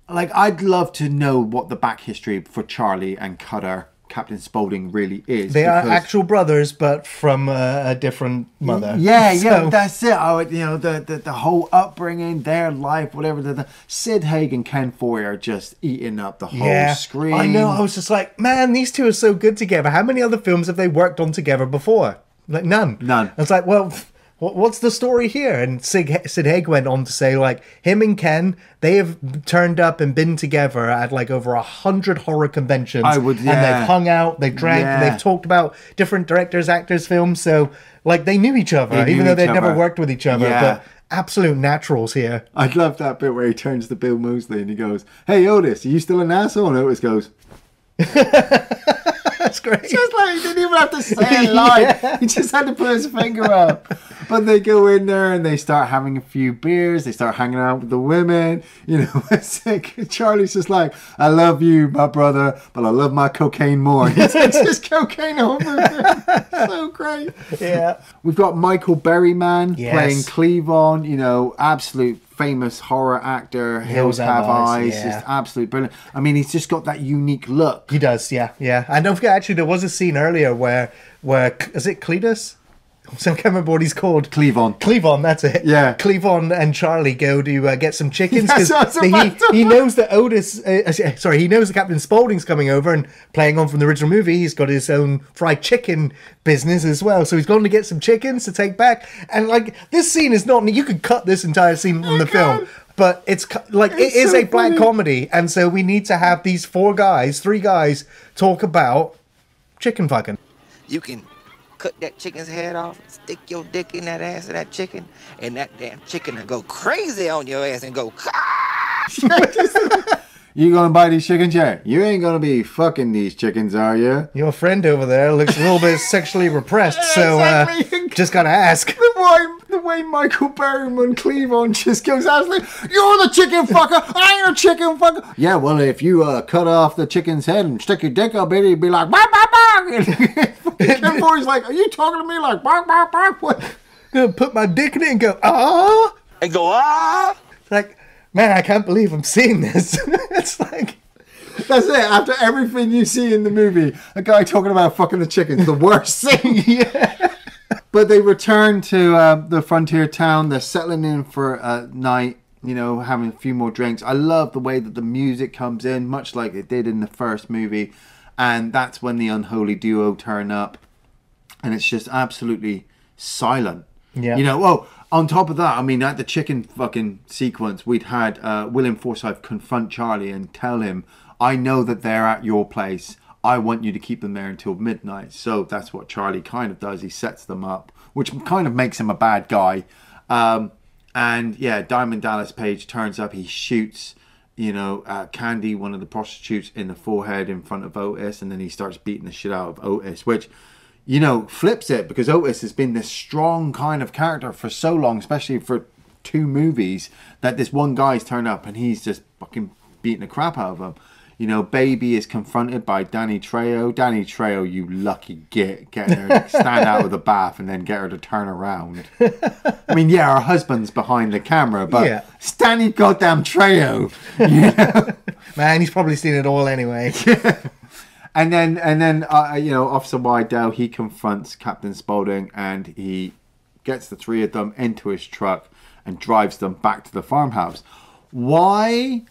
I'd love to know what the back history for Charlie and Cutter, Captain Spaulding, really is. They are actual brothers, but from a different mother. Yeah, that's it. The whole upbringing, their life, whatever. The Sid Haig and Ken Foy are just eating up the whole screen. I know. I was just like, man, these two are so good together. How many other films have they worked on together before? Like none. It's like, well, what's the story here? And Sid Haig went on to say, like, him and Ken, they have turned up and been together at like over 100 horror conventions. And they've hung out, they've drank, they've talked about different directors, actors, films. So, like, they knew each other, even though they'd never worked with each other. Yeah. But absolute naturals here. I'd love that bit where he turns to Bill Moseley and he goes, "Hey, Otis, are you still an asshole?" And Otis goes, That's great. Just like, he didn't even have to say a line. He just had to put his finger up. But they go in there and they start having a few beers. They start hanging out with the women. It's like, Charlie's just like, "I love you, my brother, but I love my cocaine more." It's just cocaine over there. So great. Yeah. We've got Michael Berryman playing Cleavon, absolute famous horror actor. Hills Have Eyes. Just absolute brilliant. I mean, he's just got that unique look. He does, yeah. And don't forget, actually, there was a scene earlier where is it Cletus? So I can't remember what he's called. Cleavon, that's it. Yeah. Cleavon and Charlie go to get some chickens because Yes, he knows that he knows that Captain Spaulding's coming over and playing on from the original movie. He's got his own fried chicken business as well. So he's going to get some chickens to take back. And like, this scene is not, you could cut this entire scene from the film. But it's like, it is so a black funny. comedy. And so we need to have these three guys talk about chicken fucking. You can cut that chicken's head off, stick your dick in that ass of that chicken, and that damn chicken will go crazy on your ass and go, You gonna buy these chickens? Yeah. You ain't gonna be fucking these chickens, are you? Your friend over there looks a little bit sexually repressed, so just gotta ask. The way Michael Berryman Cleavon just goes absolutely, "You're the chicken fucker, I'm the chicken fucker." Yeah, well, if you cut off the chicken's head and stick your dick up it, he'd be like, "Bark, bark, bark." Ken Foy's like, "Are you talking to me like bark, bark, bark?" What? Gonna put my dick in it and go, "Ah!" and go, "Ah!" Like, man, I can't believe I'm seeing this. It's like, that's it. After everything you see in the movie, a guy talking about fucking the chickens, the worst thing. Yeah. But they return to the frontier town. They're settling in for a night, having a few more drinks. I love the way that the music comes in, much like it did in the first movie. And that's when the unholy duo turn up. And it's just absolutely silent. Yeah. Well, on top of that, I mean, at the chicken fucking sequence, we'd had William Forsythe confront Charlie and tell him, "I know that they're at your place. I want you to keep them there until midnight." So that's what Charlie kind of does. He sets them up, which kind of makes him a bad guy. And yeah, Diamond Dallas Page turns up. He shoots, Candy, one of the prostitutes, in the forehead in front of Otis. And then he starts beating the shit out of Otis, which, flips it, because Otis has been this strong kind of character for so long, especially for 2 movies, that this one guy's turned up and he's just fucking beating the crap out of him. Baby is confronted by Danny Trejo. Danny Trejo, you lucky git, getting her to stand out of the bath and then get her to turn around. I mean, yeah, her husband's behind the camera, but it's Danny goddamn Trejo. Man, he's probably seen it all anyway. And then Officer Wydell, he confronts Captain Spaulding and he gets the 3 of them into his truck and drives them back to the farmhouse. Why?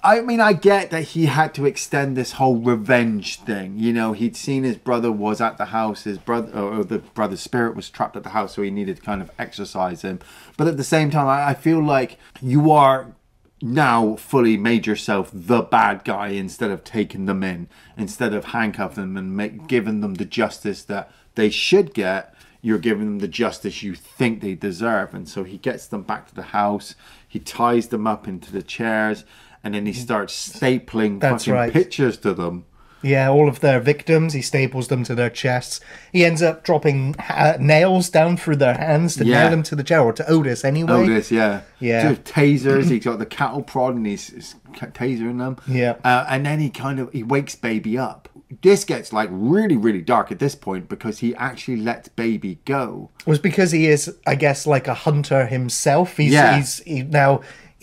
I mean, I get that he had to extend this whole revenge thing. You know, he'd seen his brother was at the house, his brother, or the brother's spirit was trapped at the house, so he needed to kind of exorcise him. But at the same time, I feel like you are now fully made yourself the bad guy instead of taking them in, instead of handcuffing them and giving them the justice that they should get. You're giving them the justice you think they deserve. And so he gets them back to the house. He ties them up into the chairs. And then he starts stapling fucking pictures to them. Yeah, all of their victims. He staples them to their chests. He ends up dropping nails down through their hands to nail them to the chair, or to Otis anyway. Otis, yeah. Tasers. He's got the cattle prod and he's tasering them. Yeah. And then he wakes Baby up. This gets like really, really dark at this point because he actually lets Baby go. It was because he is, I guess, like a hunter himself.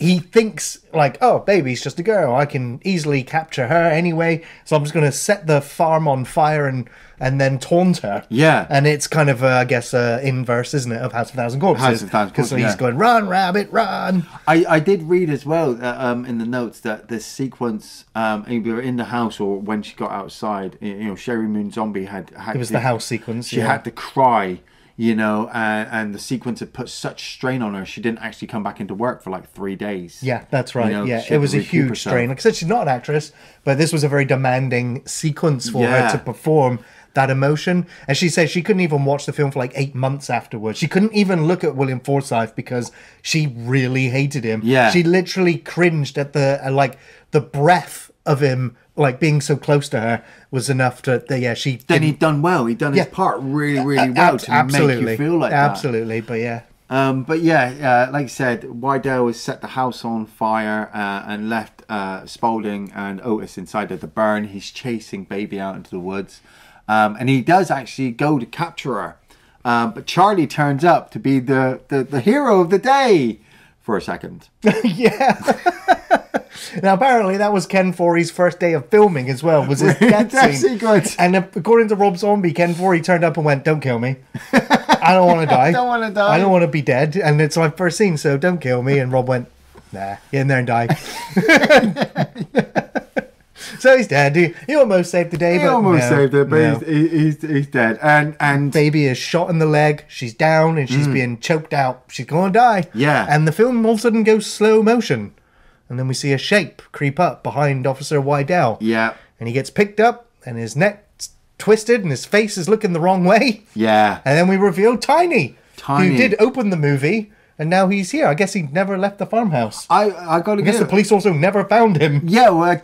He thinks like, oh, Baby's just a girl. I can easily capture her anyway. So I'm just going to set the farm on fire and then taunt her. Yeah. And it's kind of, I guess, inverse, isn't it, of House of Thousand Corpses? House of Thousand Corpses, he's going, run, rabbit, run. I did read as well in the notes that this sequence, either in the house or when she got outside, Sheri Moon Zombie had it was the house sequence. She had to cry. And the sequence had put such strain on her, she didn't actually come back into work for like 3 days. Yeah, that's right. It was a huge strain. Like I said, she's not an actress, but this was a very demanding sequence for her to perform that emotion. And she said she couldn't even watch the film for like 8 months afterwards. She couldn't even look at William Forsythe because she really hated him. Yeah. She literally cringed at the breath of him. Like being so close to her was enough to Then he'd done well. He'd done his part really, really well to make you feel like that. Absolutely, but yeah. Like I said, Wydell has set the house on fire and left Spaulding and Otis inside of the barn. He's chasing Baby out into the woods, and he does actually go to capture her. But Charlie turns up to be the hero of the day for a second. Yeah. Now, apparently, that was Ken Foree's first day of filming as well, was his death scene. Good. And according to Rob Zombie, Ken Foree turned up and went, don't kill me. I don't want to die. I don't want to die. I don't want to be dead. And it's my first scene, so don't kill me. And Rob went, nah, get in there and die. So he's dead. He almost saved the day. He almost saved it, but he's dead. And Baby is shot in the leg. She's down and she's being choked out. She's going to die. Yeah. And the film all of a sudden goes slow motion. And then we see a shape creep up behind Officer Wydell. Yeah. And he gets picked up and his neck's twisted and his face is looking the wrong way. Yeah. And then we reveal Tiny. Who did open the movie. And now he's here. I guess he never left the farmhouse. I guess the police also never found him. Yeah, well,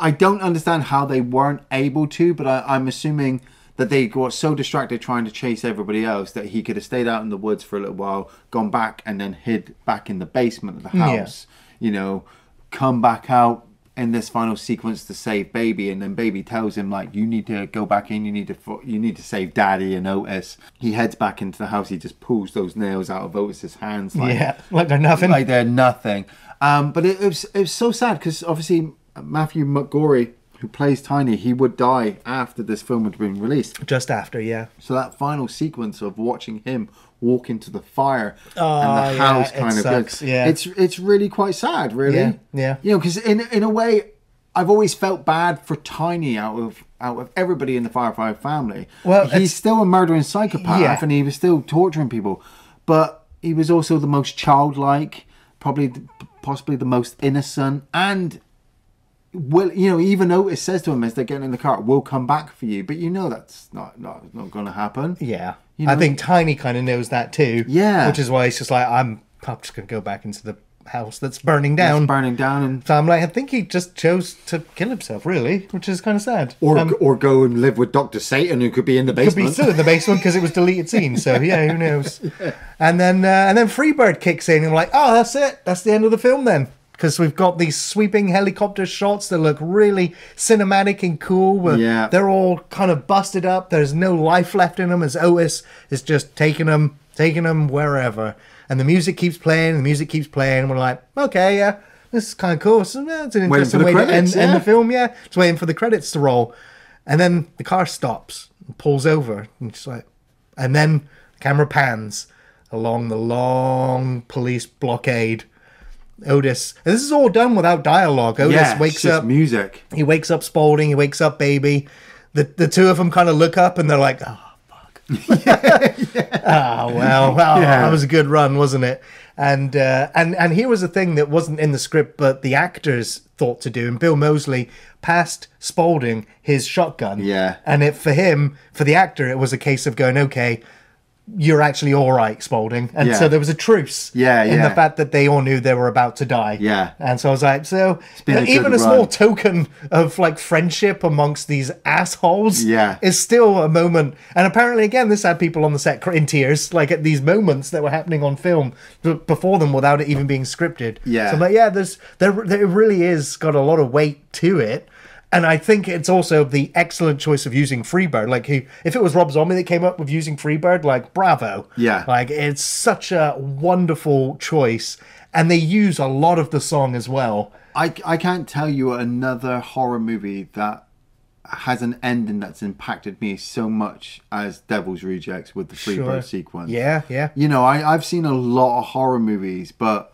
I don't understand how they weren't able to, but I'm assuming that they got so distracted trying to chase everybody else that he could have stayed out in the woods for a little while, gone back and then hid back in the basement of the house. Yeah. Come back out in this final sequence to save Baby, and then Baby tells him like, you need to go back in, you need to save Daddy and Otis. He heads back into the house. He just pulls those nails out of Otis's hands like they're nothing. Like they're nothing. But it was so sad because obviously Matthew McGorry, who plays Tiny, he would die after this film had been released. Just after, yeah. So that final sequence of watching him walk into the fire and the house kind of sucks. Yeah. It's really quite sad, really. Yeah. Because in a way, I've always felt bad for Tiny out of everybody in the Firefly family. Well, he's still a murdering psychopath and he was still torturing people, but he was also the most childlike, possibly the most innocent, and even Otis says to him as they're getting in the car, we'll come back for you, but that's not going to happen. Yeah. I think Tiny kind of knows that too. Yeah. Which is why he's just like, I'm just going to go back into the house that's burning down. And so I'm like, I think he just chose to kill himself, really, which is kind of sad. Or go and live with Dr. Satan, who could be in the basement. Could be still in the basement because it was deleted scene. So yeah, who knows? Yeah. And then Freebird kicks in and I'm like, oh, that's it. That's the end of the film then. Because we've got these sweeping helicopter shots that look really cinematic and cool. They're all kind of busted up. There's no life left in them as Otis is just taking them wherever. And the music keeps playing, and we're like, okay, yeah, this is kind of cool. So, it's an interesting way to end the film, Just waiting for the credits to roll. And then the car stops and pulls over. And then the camera pans along the long police blockade. Otis. And this is all done without dialogue. Otis wakes up. Music. He wakes up Spaulding. He wakes up Baby. The two of them kind of look up and they're like, oh, fuck. That was a good run, wasn't it? And here was a thing that wasn't in the script, but the actors thought to do. And Bill Moseley passed Spaulding his shotgun. Yeah. And for the actor, it was a case of going, okay, you're actually all right, Spaulding. And so there was a truce in the fact that they all knew they were about to die. Yeah. And so I was like, so even a small token of like friendship amongst these assholes is still a moment. And apparently, again, this had people on the set in tears, like at these moments that were happening on film before them without it even being scripted. Yeah. So I'm like, there really is got a lot of weight to it. And I think it's also the excellent choice of using Freebird. Like, if it was Rob Zombie that came up with using Freebird, like, bravo. Yeah. Like, it's such a wonderful choice. And they use a lot of the song as well. I can't tell you another horror movie that has an ending that's impacted me so much as Devil's Rejects with the Freebird sequence. Yeah, yeah. You know, I've seen a lot of horror movies, but...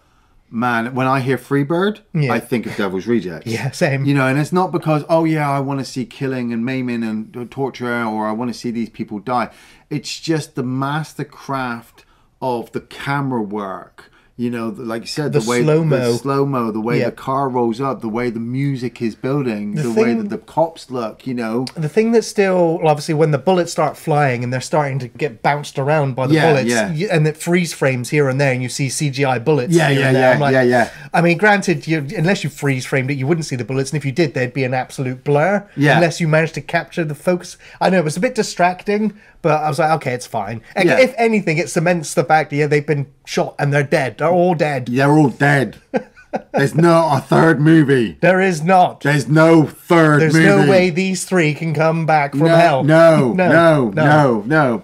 man, when I hear Freebird, I think of Devil's Rejects. Yeah, same. You know, and it's not because, oh yeah, I want to see killing and maiming and torture, or I want to see these people die. It's just the mastercraft of the camera work. You know, like you said, the way the slow-mo, the way the car rolls up, the way the music is building, the way that the cops look, you know. The thing that's still, obviously, when the bullets start flying and they're starting to get bounced around by the bullets, and it freeze frames here and there, and you see CGI bullets here and there. I mean, granted, unless you freeze framed it, you wouldn't see the bullets, and if you did, they'd be an absolute blur, unless you managed to capture the focus. I know, it was a bit distracting, but I was like, okay, it's fine. If anything, it cements the fact that they've been shot and they're dead. They're all dead. They're all dead. There's not a third movie. There is not. There's no third movie. There's no way these three can come back from hell. No.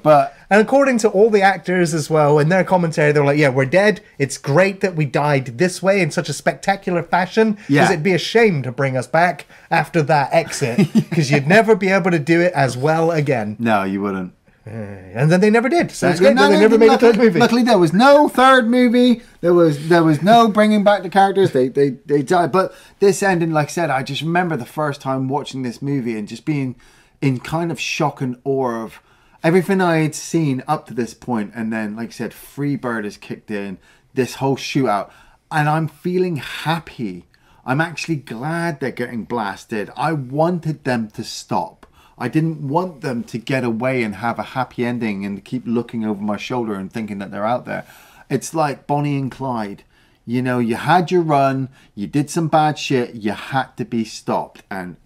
But... and according to all the actors as well, in their commentary, they're like, yeah, we're dead. It's great that we died this way in such a spectacular fashion. Because it'd be a shame to bring us back after that exit. Because you'd never be able to do it as well again. No, you wouldn't. And then they never did. So it's great that they never made a third movie. Luckily, there was no third movie. There was no bringing back the characters. They died. But this ending, like I said, I just remember the first time watching this movie and just being in kind of shock and awe of everything I had seen up to this point. And then, like I said, Freebird has kicked in, this whole shootout. And I'm feeling happy. I'm actually glad they're getting blasted. I wanted them to stop. I didn't want them to get away and have a happy ending and keep looking over my shoulder and thinking that they're out there. It's like Bonnie and Clyde. You know, you had your run, you did some bad shit, you had to be stopped. And,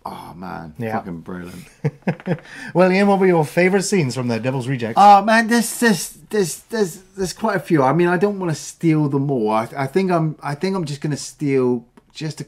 oh man, fucking brilliant. Well, Iain, what were your favourite scenes from the Devil's Rejects? Oh man, there's quite a few. I mean, I don't want to steal them all. I think I'm just going to steal just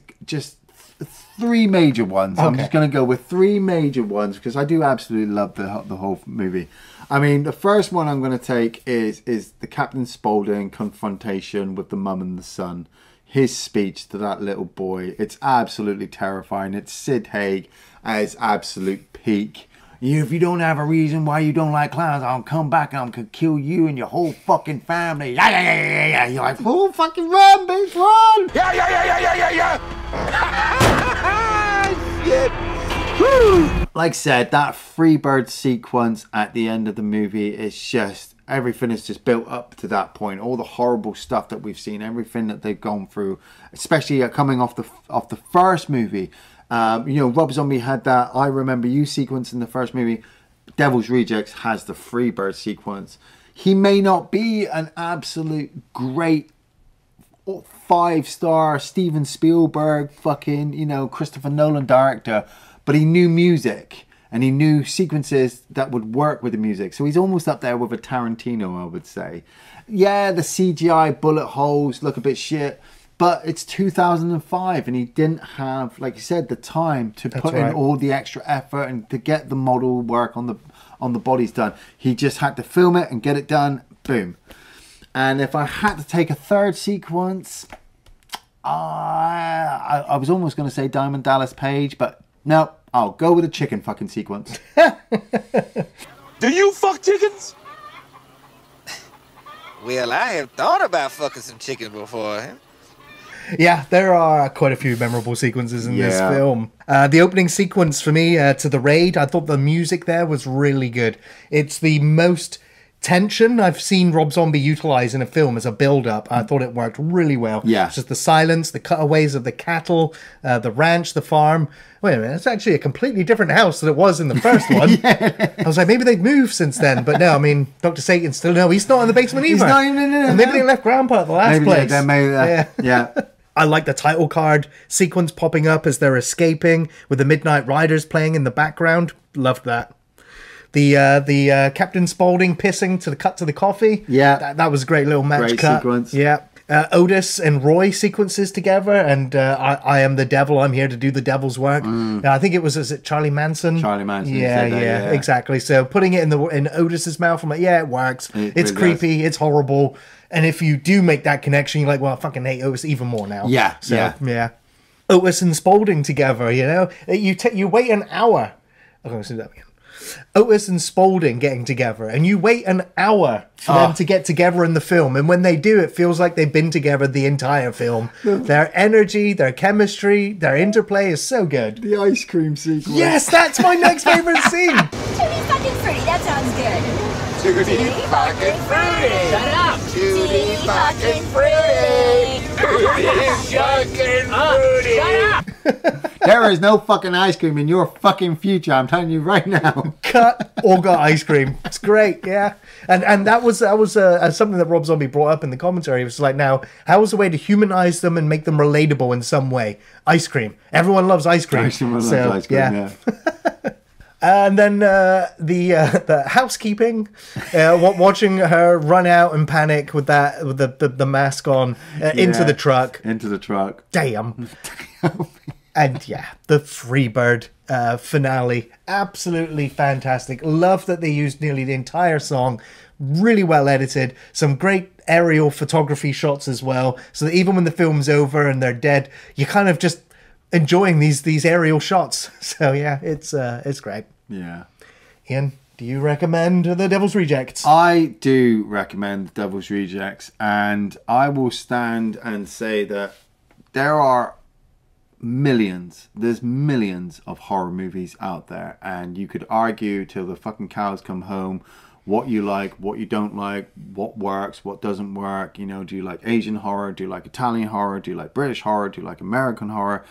three major ones. Okay. I'm just going to go with three major ones because I do absolutely love the whole movie. I mean, the first one I'm going to take is the Captain Spaulding confrontation with the mum and the son. His speech to that little boy. It's absolutely terrifying. It's Sid Haig at his absolute peak. If you don't have a reason why you don't like clowns, I'll come back and I'm going to kill you and your whole fucking family. Yeah. You're like, oh, fucking run, bitch, run. Yeah. Shit. Woo. Like I said, that Freebird sequence at the end of the movie is just, everything is just built up to that point. All the horrible stuff that we've seen, everything that they've gone through, especially coming off the first movie. You know, Rob Zombie had that I Remember You sequence in the first movie. Devil's Rejects has the Freebird sequence. He may not be an absolute great 5-star Steven Spielberg fucking, you know, Christopher Nolan director, but he knew music and he knew sequences that would work with the music. So he's almost up there with a Tarantino, I would say. Yeah, the CGI bullet holes look a bit shit, but it's 2005 and he didn't have, like you said, the time to put in all the extra effort and to get the model work on the bodies done. He just had to film it and get it done. Boom. And if I had to take a third sequence, I was almost going to say Diamond Dallas Page, but no, I'll go with a chicken fucking sequence. Do you fuck chickens? Well, I have thought about fucking some chicken before. Yeah, there are quite a few memorable sequences in this Yeah. film. The opening sequence for me, to the raid, I thought the music there was really good. It's the most tension I've seen Rob Zombie utilize in a film as a build-up. I thought it worked really well. Yeah. It's just the silence, the cutaways of the cattle, the ranch, the farm. Wait a minute, it's actually a completely different house than it was in the first one. I was like, maybe they've moved since then. But no, I mean, Dr. Satan still, no, he's not in the basement either. He's not even in it. And maybe they left Grandpa at the last place. Yeah. I like the title card sequence popping up as they're escaping with the Midnight Riders playing in the background. Loved that. The Captain Spaulding pissing to the cut to the coffee. Yeah. That was a great little match Great cut. sequence. Yeah. Otis and Roy sequences together, and I am the devil, I'm here to do the devil's work. I think is it Charlie Manson? Charlie Manson. Yeah, said that, yeah, exactly. So putting it in Otis's mouth, I'm like, yeah, it works. It's really creepy, it's horrible. And if you do make that connection, you're like, well, I fucking hate Otis even more now. Yeah, So, yeah. Otis and Spaulding together, you know? You wait an hour. I'm going to say that again. Otis and Spaulding getting together, and you wait an hour for them to get together in the film, and when they do, it feels like they've been together the entire film. Their energy, their chemistry, their interplay is so good. The ice cream sequence. Yes, that's my next favorite scene. Tutti fucking fruity. That sounds good. Tutti fucking fruity. Shut up. Tutti fucking fruity. Tutti fucking fruity. Shut up. There is no fucking ice cream in your fucking future. I'm telling you right now. Cut or got ice cream. It's great, yeah. And that was something that Rob Zombie brought up in the commentary. It was like, now, how is the way to humanize them and make them relatable in some way? Ice cream. Everyone loves ice cream. Everyone loves ice cream, yeah. And then the housekeeping, watching her run out in panic with the mask on into the truck. Into the truck. Damn. And yeah, the Freebird finale, absolutely fantastic. Love that they used nearly the entire song, really well edited. Some great aerial photography shots as well, so that even when the film's over and they're dead, you're kind of just enjoying these aerial shots. So yeah, it's great. Yeah. Ian, do you recommend The Devil's Rejects? I do recommend The Devil's Rejects, and I will stand and say that there are there's millions of horror movies out there, and you could argue till the fucking cows come home what you like, what you don't like, what works, what doesn't work. You know, do you like Asian horror? Do you like Italian horror? Do you like British horror? Do you like American horror?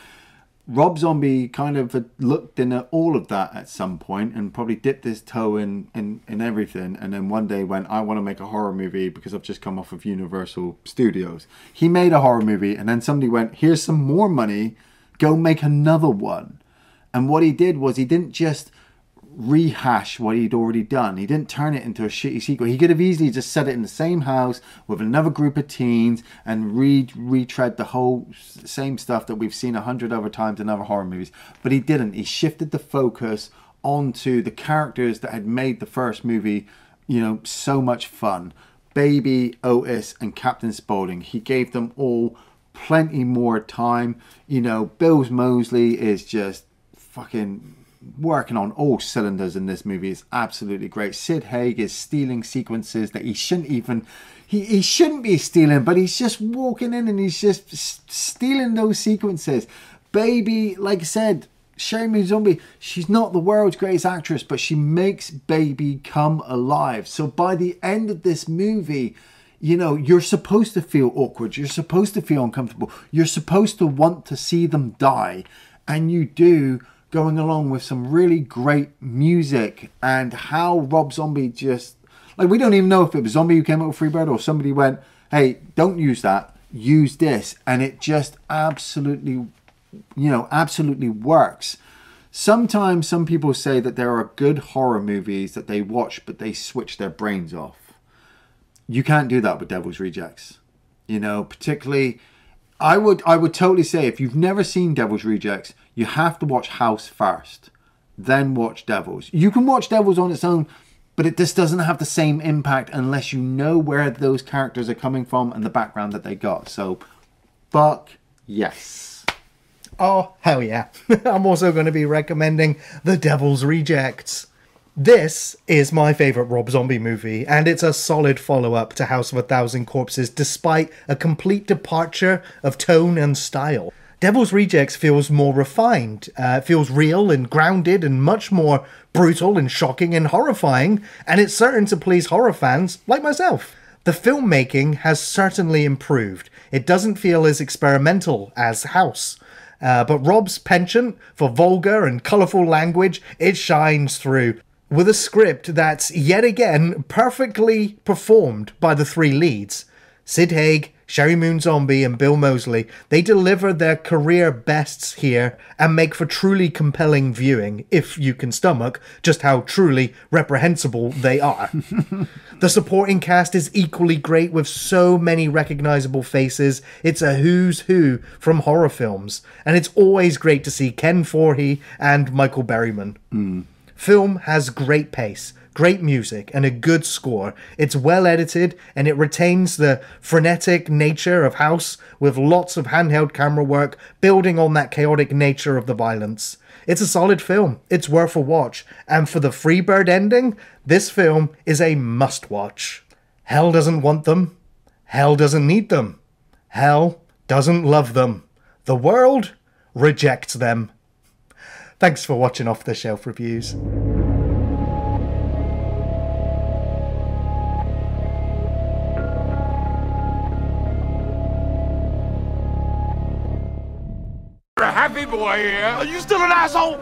Rob Zombie kind of looked in at all of that at some point and probably dipped his toe in everything, and then one day went, I want to make a horror movie because I've just come off of Universal Studios. He made a horror movie, and then somebody went, here's some more money, go make another one. And what he did was he didn't just rehash what he'd already done. He didn't turn it into a shitty sequel. He could have easily just set it in the same house with another group of teens and retread the whole same stuff that we've seen 100 other times in other horror movies. But he didn't. He shifted the focus onto the characters that had made the first movie, you know, so much fun. Baby, Otis, and Captain Spaulding. He gave them all plenty more time. You know, Bill Moseley is just fucking working on all cylinders in this movie. Is absolutely great. Sid Haig is stealing sequences that he shouldn't even he shouldn't be stealing, but he's just walking in and he's just stealing those sequences. Baby, like I said, Sheri Zombie, she's not the world's greatest actress, but she makes Baby come alive. So by the end of this movie, you know, you're supposed to feel awkward, you're supposed to feel uncomfortable, you're supposed to want to see them die, and you do, going along with some really great music. And how Rob Zombie just, like, we don't even know if it was Zombie who came up with Freebird or somebody went, hey, don't use that, use this, and it just absolutely, you know, absolutely works. Sometimes some people say that there are good horror movies that they watch but they switch their brains off. You can't do that with Devil's Rejects. You know, particularly, I would totally say if you've never seen Devil's Rejects, you have to watch House first, then watch Devils. You can watch Devils on its own, but it just doesn't have the same impact unless you know where those characters are coming from and the background that they got. So, fuck yes. Oh, hell yeah. I'm also going to be recommending The Devil's Rejects. This is my favourite Rob Zombie movie, and it's a solid follow-up to House of a Thousand Corpses, despite a complete departure of tone and style. Devil's Rejects feels more refined, feels real and grounded and much more brutal and shocking and horrifying, and it's certain to please horror fans like myself. The filmmaking has certainly improved. It doesn't feel as experimental as House. But Rob's penchant for vulgar and colourful language, it shines through. With a script that's, yet again, perfectly performed by the three leads. Sid Haig, Sheri Moon Zombie and Bill Moseley, they deliver their career bests here and make for truly compelling viewing, if you can stomach just how truly reprehensible they are. The supporting cast is equally great with so many recognisable faces. It's a who's who from horror films, and it's always great to see Ken Foree and Michael Berryman. Film has great pace, great music, and a good score. It's well edited, and it retains the frenetic nature of House, with lots of handheld camera work, building on that chaotic nature of the violence. It's a solid film. It's worth a watch. And for the Freebird ending, this film is a must-watch. Hell doesn't want them. Hell doesn't need them. Hell doesn't love them. The world rejects them. Thanks for watching Off the Shelf Reviews. A happy boy here. Are you still an asshole?